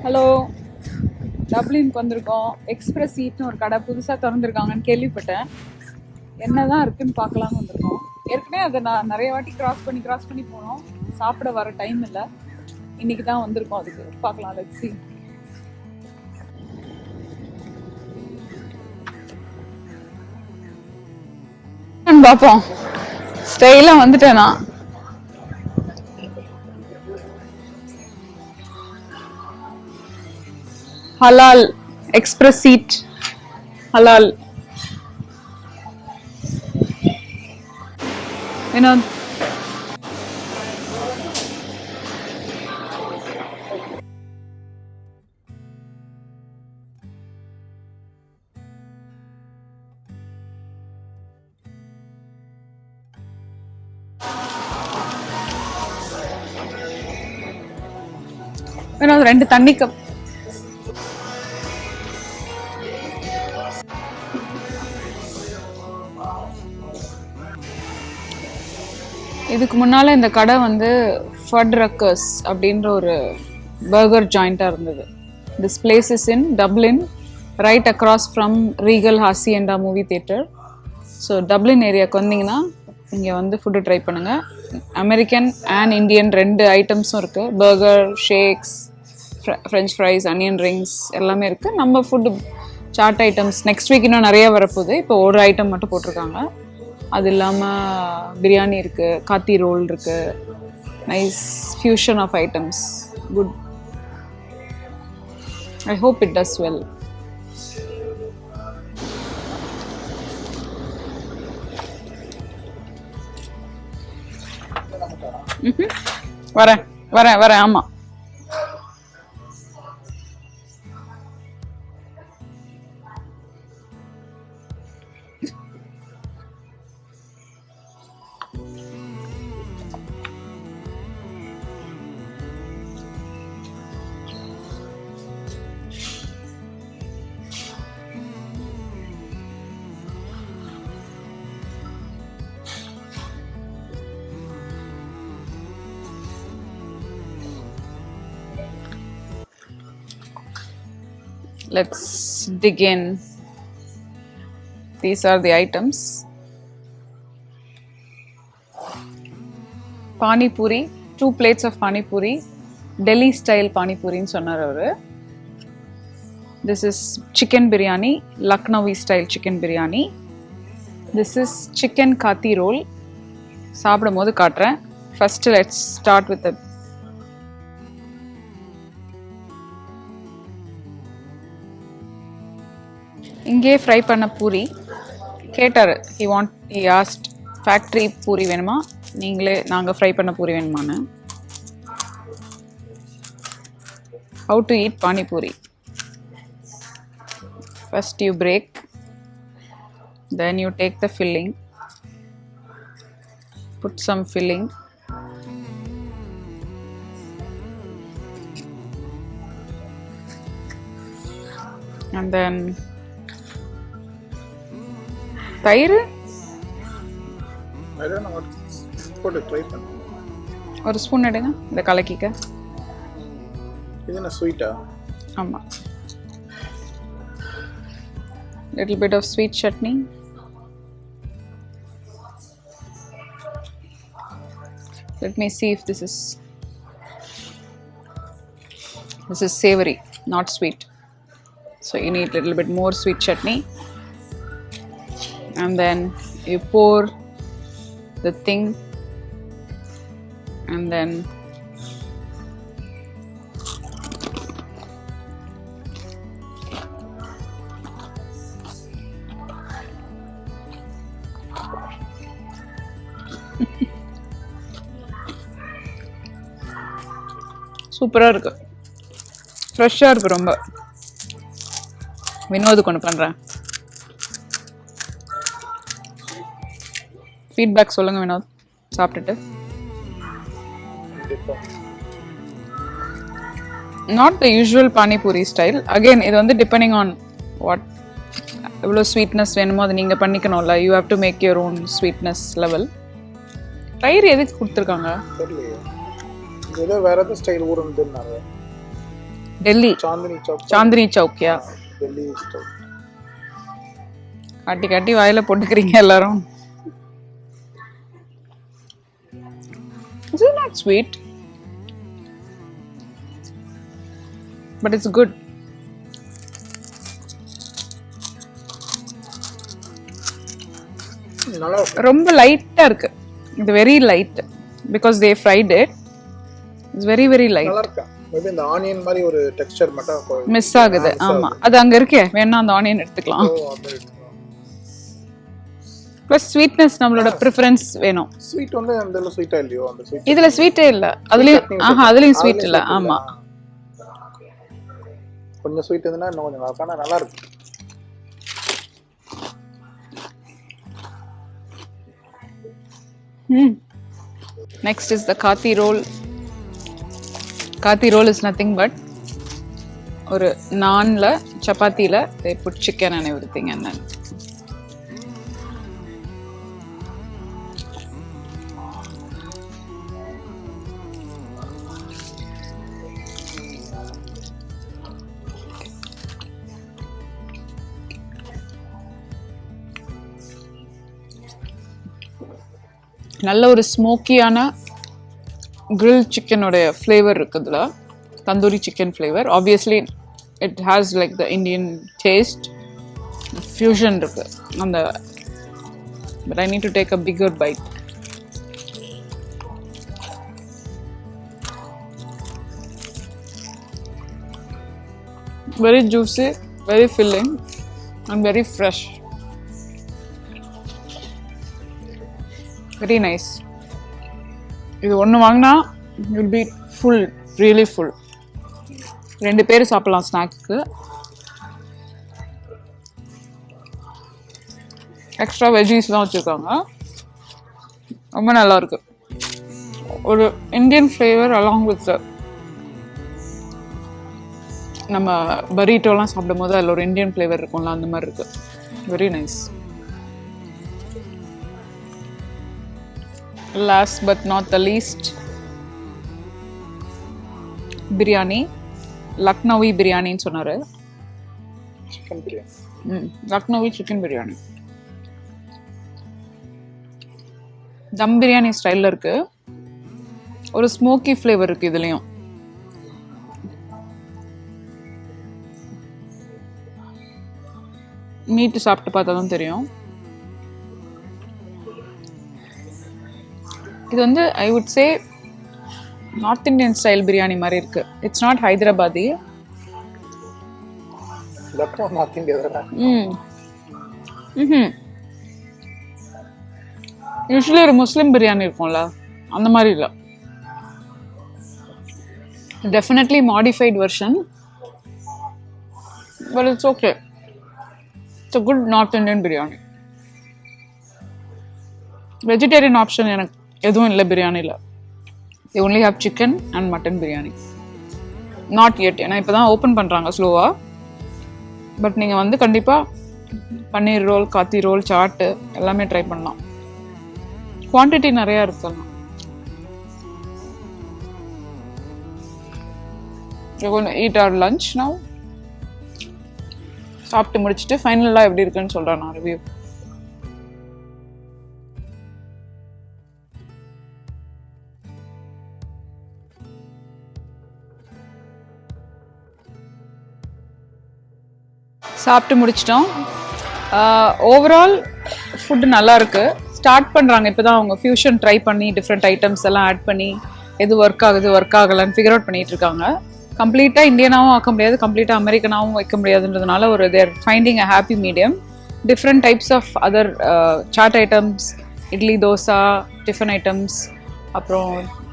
Hello, டப்ளினுக்கு வந்திருக்கோம். Express ஈட்னு ஒரு கடை புதுசாக திறந்துருக்காங்கன்னு கேள்விப்பட்டேன். என்னதான் இருக்குன்னு பார்க்கலான்னு வந்திருக்கோம். ஏற்கனவே அதை நான் நிறைய வாட்டி கிராஸ் பண்ணி போனோம். சாப்பிட வர டைம் இல்லை. இன்னைக்கு தான் வந்திருக்கோம். அதுக்கு பார்க்கலாம். Let's see. பார்ப்போம். ஸ்டைலாக வந்துட்டேனா? ஹலால் எக்ஸ்பிரஸ் சீட் ஹலால். வினோத், வினோத் 2 தண்ணி கப். இதுக்கு முன்னால் இந்த கடை வந்து ஃபட்ரக்கர்ஸ் அப்படின்ற ஒரு பர்கர் ஜாயிண்ட்டாக இருந்தது. This place is in Dublin, right across from Regal Hacienda movie theatre. So Dublin ஏரியாவுக்கு வந்தீங்கன்னா இங்கே வந்து ஃபுட்டு ட்ரை பண்ணுங்கள். அமெரிக்கன் அண்ட் இந்தியன் 2 ஐட்டம்ஸும் இருக்குது. Burger, shakes, French fries, onion rings எல்லாமே இருக்குது. நம்ம food chaat items next week இன்னும் நிறைய வரப்போகுது. இப்போ ஒரு ஐட்டம் மட்டும் போட்டிருக்காங்க. அது இல்லாமல் பிரியாணி இருக்குது, காத்தி ரோல் இருக்குது. Nice fusion of items. Good. I hope it does well. வரேன் வரேன் வரேன். ஆமாம், let's dig in. These are the items. Pani Puri, 2 plates of Pani Puri, Delhi style Pani Puri nu sonnar avaru. This is chicken biryani, Lucknowi style chicken biryani. This is chicken kathi roll. சாப்பிடும்போது காட்டுறேன். First let's start with the இங்கே fry பண்ண பூரி கேட்டார். he asked factory puri வேணுமா, நாங்கள் fry பண்ண பூரி வேணுமான்னு. how to eat pani puri. First you break, then you take the filling, put some filling, and then தயிர். ஒரு ஸ்பூன் எடுங்க, இந்த கலக்கிக்க. இது என்ன ஸ்வீட்டா? ஆமாம், little bit of sweet chutney. Let me see if this is savory, not sweet. So you need little bit more sweet chutney. And then you pour the thing, and then சூப்பராக இருக்கு, ஃப்ரெஷ்ஷாக இருக்கு ரொம்ப. வினோதுக்கு ஒன்று பண்ணுறேன். ஃபீட்பேக் சொல்லுங்க வினோத், சாப்பிட்டுட்டு. Not the usual panipuri style. Again இது வந்து டிபெண்டிங் ஆன் வாட் எவ்வளோ ஸ்வீட்னஸ் வேணுமோ அதை நீங்கள் பண்ணிக்கணும்ல. You have to make your own sweetness level. தயிர் எதுக்கு கொடுத்துருக்காங்க? ஏதோ வேற ஏதோ ஸ்டைல் ஊருன்னாங்க. டெல்லி சாந்தினி சௌக். சாந்தினி சௌக்கியா. டெல்லி ஸ்டைல். காட்டி காட்டி வாயில போட்டுக்கிறீங்க எல்லாரும். It's not sweet, but it's good. நல்லா இருக்கு. ரொம்ப லைட்டா இருக்கு. இது very light because they fried it. It's very very light. நல்லா இருக்கு. மேபி இந்த ஆனியன் மாதிரி ஒரு டெக்ஸ்சர் மட்டும் மிஸ் ஆகுது. ஆமா, அது அங்க இருக்கே, வேணா அந்த ஆனியன் எடுத்துக்கலாம். ப்ளஸ் ஸ்வீட்னஸ் நம்மளோட ப்ரிஃபரன்ஸ் வேணும். ஸ்வீட் வந்து அந்த ஸ்வீட்டா இல்லையோ? அந்த ஸ்வீட் இதுல ஸ்வீட்டே இல்ல. அதுலயும் ஸ்வீட் இல்ல. ஆமா, கொஞ்சம் ஸ்வீட் இருந்தா இன்னும் கொஞ்சம் நல்லா இருக்கு. Next is the kathi roll. Kathi roll is nothing but ஒரு நான்ல சப்பாத்தில they put chicken and everything and then நல்ல ஒரு ஸ்மோக்கியான grilled chicken ஓட ஃப்ளேவர் இருக்குதுல, tandoori chicken flavor. Obviously it has like the Indian taste fusion இருக்கு அந்த, but I need to take a bigger bite. Very juicy, very filling and very fresh. Very nice. இது ஒன்று வாங்கினா you'll be full, really full. 2 பேர் சாப்பிடலாம் ஸ்நாக்ஸ்க்கு. Extra வெஜ்ஜீஸ்லாம் வச்சுருக்காங்க. ரொம்ப நல்லா இருக்கு. ஒரு இந்தியன் ஃப்ளேவர் அலாங் வித் நம்ம பரீட்டோலாம் சாப்பிடும் போது அதில் ஒரு இந்தியன் ஃப்ளேவர் இருக்கும்ல, அந்த மாதிரி இருக்கு. Very nice. Last but not the least, biryani. Lucknowi biryani ன்னு சொன்னாரு. Chicken biryani. Lucknowi chicken biryani. தம் பிரியாணி ஸ்டைல்ல இருக்கு. ஒரு ஸ்மோக்கி ஃப்ளேவர் இருக்கு இதுலயும். மீட் சாப்பிட்டு பார்த்தா தான் தெரியும். இது வந்து I would say north Indian style biryani மாதிரி இருக்கு. It's not Hyderabadi. Lucknow north India. Usually ஒரு முஸ்லிம் பிரியாணி இருக்கும்ல, அந்த மாதிரி இல்லை. Definitely modified version, but it's okay. It's a good north Indian biryani. Vegetarian option எனக்கு எதுவும் இல்லை பிரியாணியில். they only have chicken and mutton biryani. not yet, ஏன்னா இப்போ தான் ஓப்பன் பண்ணுறாங்க ஸ்லோவாக. பட் நீங்கள் வந்து கண்டிப்பாக பன்னீர் ரோல், காத்தி ரோல், சாட்டு எல்லாமே ட்ரை பண்ணலாம். குவான்டிட்டி நிறையா இருக்கலாம். we're going to eat our lunch now. சாப்பிட்டு முடிச்சுட்டு ஃபைனலாக எப்படி இருக்குன்னு சொல்கிறேன் நான் ரிவ்யூ. சாப்பிட்டு முடிச்சிட்டோம். ஓவரால் ஃபுட்டு நல்லா இருக்கு. ஸ்டார்ட் பண்ணுறாங்க இப்போ தான் அவங்க ஃபியூஷன் ட்ரை பண்ணி டிஃப்ரெண்ட் ஐட்டம்ஸ் எல்லாம் ஆட் பண்ணி எது ஒர்க் ஆகுது ஒர்க் ஆகலைன்னு ஃபிகர் அவுட் பண்ணிட்டு இருக்காங்க. கம்ப்ளீட்டாக இந்தியனாகவும் ஆக்க முடியாது, கம்ப்ளீட்டாக அமெரிக்கனாகவும் வைக்க முடியாதுன்றதுனால ஒரு there finding a happy medium. Different types of other chaat items, idli, dosa, tiffin items, அப்புறம்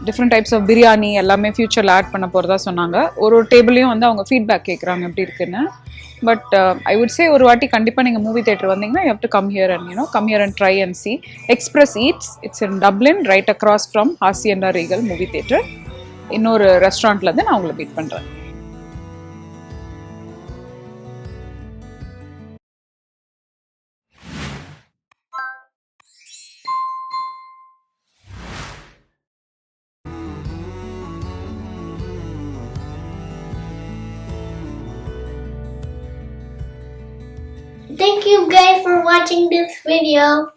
டிஃப்ரெண்ட் டைப்ஸ் ஆஃப் பிரியாணி எல்லாமே ஃபியூச்சரில் ஆட் பண்ண போகிறதா சொன்னாங்க. ஒரு டேபிளையும் வந்து அவங்க ஃபீட்பேக் கேட்குறாங்க எப்படி இருக்குன்னு. பட் ஐ வுட் சே ஒரு வாட்டி கண்டிப்பாக நீங்கள் மூவி தேட்டர் வந்தீங்கன்னா you have to come here and come here and try and see. Express Eats, it's in Dublin, right across from Hacienda Regal movie theatre. இன்னொரு ரெஸ்டாரண்ட்லேருந்து நான் உங்களை மீட் பண்ணுறேன். Thank you guys for watching this video.